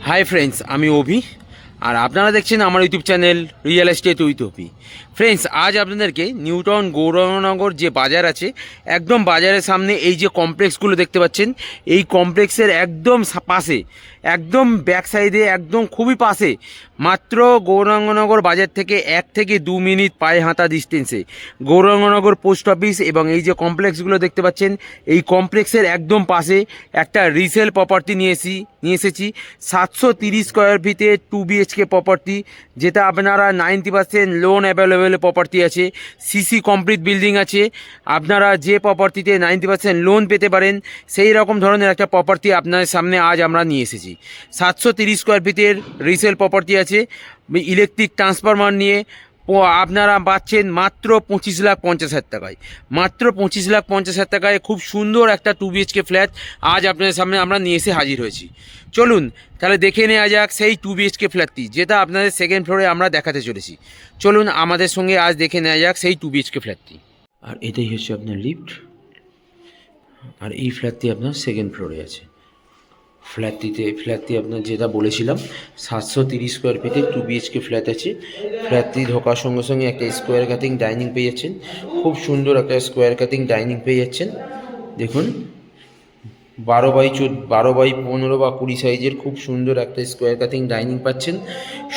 Hi friends, আমি অভি আর আপনারা দেখছেন আমার YouTube channel real estate with Abhi. Friends, আজ আপনাদেরকে নিউ টাউন গৌরঙ্গনগর যে বাজার আছে, একদম বাজারের সামনে এই যে কমপ্লেক্সগুলো দেখতে পাচ্ছেন, এই কমপ্লেক্সের একদম পাশে, একদম ব্যাক সাইডে, একদম খুবই পাশে, মাত্র গৌরঙ্গনগর বাজার থেকে 1 থেকে 2 মিনিট পায়ে হাঁটা ডিস্টেন্সে গৌরঙ্গনগর পোস্ট অফিস এবং এই যে কমপ্লেক্সগুলো দেখতে পাচ্ছেন, এই কমপ্লেক্সের একদম পাশে একটা রিসেল প্রপার্টি নিয়ে এসেছি 730 স্কোয়ার ফিটে 2 BHK প্রপার্টি, যেটা আপনারা 90% লোন অ্যাভেলেবেল প্রপার্টি আছে, সিসি কমপ্লিট বিল্ডিং আছে। আপনারা যে প্রপার্টিতে 90% লোন পেতে পারেন, সেই রকম ধরনের একটা প্রপার্টি আপনার সামনে আজ আমরা নিয়ে এসেছি। 730 স্কোয়ার ফিটের রিসেল প্রপার্টি আছে, ইলেকট্রিক ট্রান্সফরমার নিয়ে আপনারা পাচ্ছেন মাত্র 25,50,000 টাকায়। মাত্র 25,50,000 টাকায় খুব সুন্দর একটা 2 BHK ফ্ল্যাট আজ আপনাদের সামনে আমরা নিয়ে এসে হাজির হয়েছি। চলুন তাহলে দেখে নেওয়া যাক সেই 2 BHK ফ্ল্যাটটি, যেটা আপনাদের সেকেন্ড ফ্লোরে আমরা দেখাতে চলেছি। চলুন আমাদের সঙ্গে আজ দেখে নেওয়া যাক সেই 2 BHK ফ্ল্যাটটি। আর এটাই হচ্ছে আপনার লিফট, আর এই ফ্ল্যাটটি আপনার সেকেন্ড ফ্লোরে আছে। ফ্ল্যাটটি আপনার যেটা বলেছিলাম 730 স্কোয়ার ফিটে 2 BHK ফ্ল্যাট আছে। ফ্ল্যাটটি ঢোকার সঙ্গে সঙ্গে একটা স্কোয়ার কাটিং ডাইনিং পেয়ে যাচ্ছেন, খুব সুন্দর একটা স্কোয়ার কাটিং ডাইনিং পেয়ে যাচ্ছেন। দেখুন 12x15 বা 20 সাইজের খুব সুন্দর একটা স্কোয়ার কাটিং ডাইনিং পাচ্ছেন,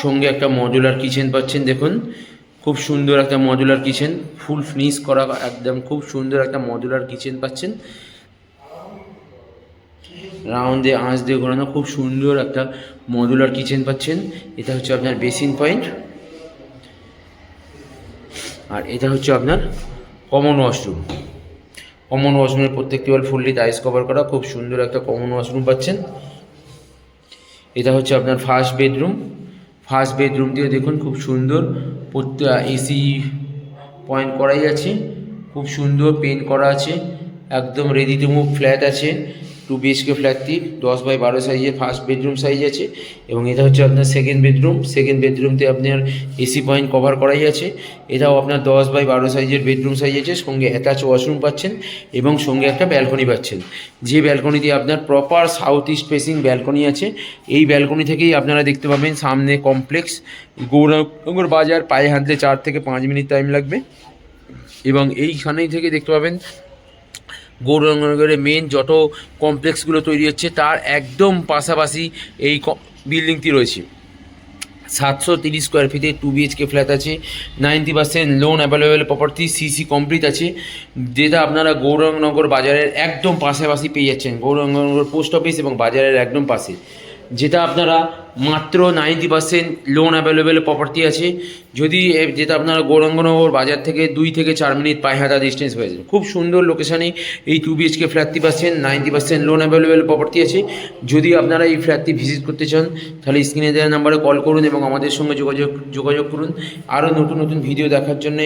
সঙ্গে একটা মডুলার কিচেন পাচ্ছেন। দেখুন খুব সুন্দর একটা মডুলার কিচেন, ফুল ফিনিশ করা, একদম খুব সুন্দর একটা মডুলার কিচেন পাচ্ছেন। রাউন্ডে আঁচ দিয়ে ঘোরানো খুব সুন্দর একটা মডুলার কিচেন পাচ্ছেন। এটা হচ্ছে আপনার বেসিন পয়েন্ট, আর এটা হচ্ছে আপনার কমন ওয়াশরুম। কমন ওয়াশরুমের প্রত্যেকটি ওয়াল ফুললি টাইলস কভার করা, খুব সুন্দর একটা কমন ওয়াশরুম পাচ্ছেন। এটা হচ্ছে আপনার ফার্স্ট বেডরুমটিও দেখুন খুব সুন্দর, এসি পয়েন্ট করাই আছে, খুব সুন্দর পেন্ট করা আছে, একদম রেডি টু মুভ ফ্ল্যাট আছে। 2 BHK ফ্ল্যাটটি 10x12 সাইজের ফার্স্ট বেডরুম সাইজ আছে, এবং এটা হচ্ছে আপনার সেকেন্ড বেডরুমতে আপনার এসি পয়েন্ট কভার করাই আছে। এটাও আপনার 10x12 সাইজের বেডরুম সাইজ আছে, সঙ্গে অ্যাটাচ ওয়াশরুম পাচ্ছেন এবং সঙ্গে একটা ব্যালকনি পাচ্ছেন, যে ব্যালকনিতে আপনার proper south east facing balcony আছে। এই ব্যালকনি থেকেই আপনারা দেখতে পাবেন সামনে কমপ্লেক্স গৌরঙ্গনগর বাজার, পায়ে হাঁটলে 4 থেকে 5 মিনিট টাইম লাগবে। এবং এইখানেই থেকে দেখতে পাবেন গৌরঙ্গনগরের মেন যত কমপ্লেক্সগুলো তৈরি হচ্ছে তার একদম পাশাপাশি এই বিল্ডিংটি রয়েছে। 730 স্কোয়ার ফিটে 2 BHK ফ্ল্যাট আছে, 90% loan available property, CC complete আছে, যেটা আপনারা গৌরঙ্গনগর বাজারের একদম পাশাপাশি পেয়ে যাচ্ছেন। গৌরঙ্গনগর পোস্ট অফিস এবং বাজারের একদম পাশে, যেটা আপনারা মাত্র 90% লোন অ্যাভেলেবেল প্রপার্টি আছে। যেটা আপনারা গৌরঙ্গনগর বাজার থেকে 2 থেকে 4 মিনিট পায়ে হাঁটা ডিস্টেন্স হয়ে যাবে। খুব সুন্দর লোকেশানে এই 2 BHK ফ্ল্যাটটি পাচ্ছেন, 90% লোন অ্যাভেলেবেল প্রপার্টি আছে। যদি আপনারা এই ফ্ল্যাটটি ভিজিট করতে চান তাহলে স্ক্রিনে দেওয়া নাম্বারে কল করুন এবং আমাদের সঙ্গে যোগাযোগ করুন। আরও নতুন ভিডিও দেখার জন্য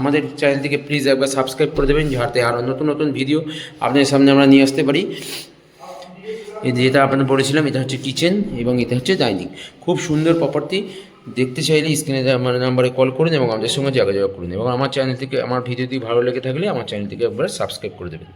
আমাদের চ্যানেলটিকে প্লিজ একবার সাবস্ক্রাইব করে দেবেন, যাতে আরও নতুন ভিডিও আপনাদের সামনে আমরা নিয়ে আসতে পারি। যেটা আপনাদের বলেছিলাম, এটা হচ্ছে কিচেন এবং এটা হচ্ছে ডাইনিং। খুব সুন্দর প্রপার্টি, দেখতে চাইলে স্ক্রিনে আমার নাম্বারে কল করুন এবং আমাদের সঙ্গে যোগাযোগ করুন, এবং আমার ভিডিওটি ভালো লেগে থাকলে আমার চ্যানেলটিকে একবার সাবস্ক্রাইব করে দেবেন।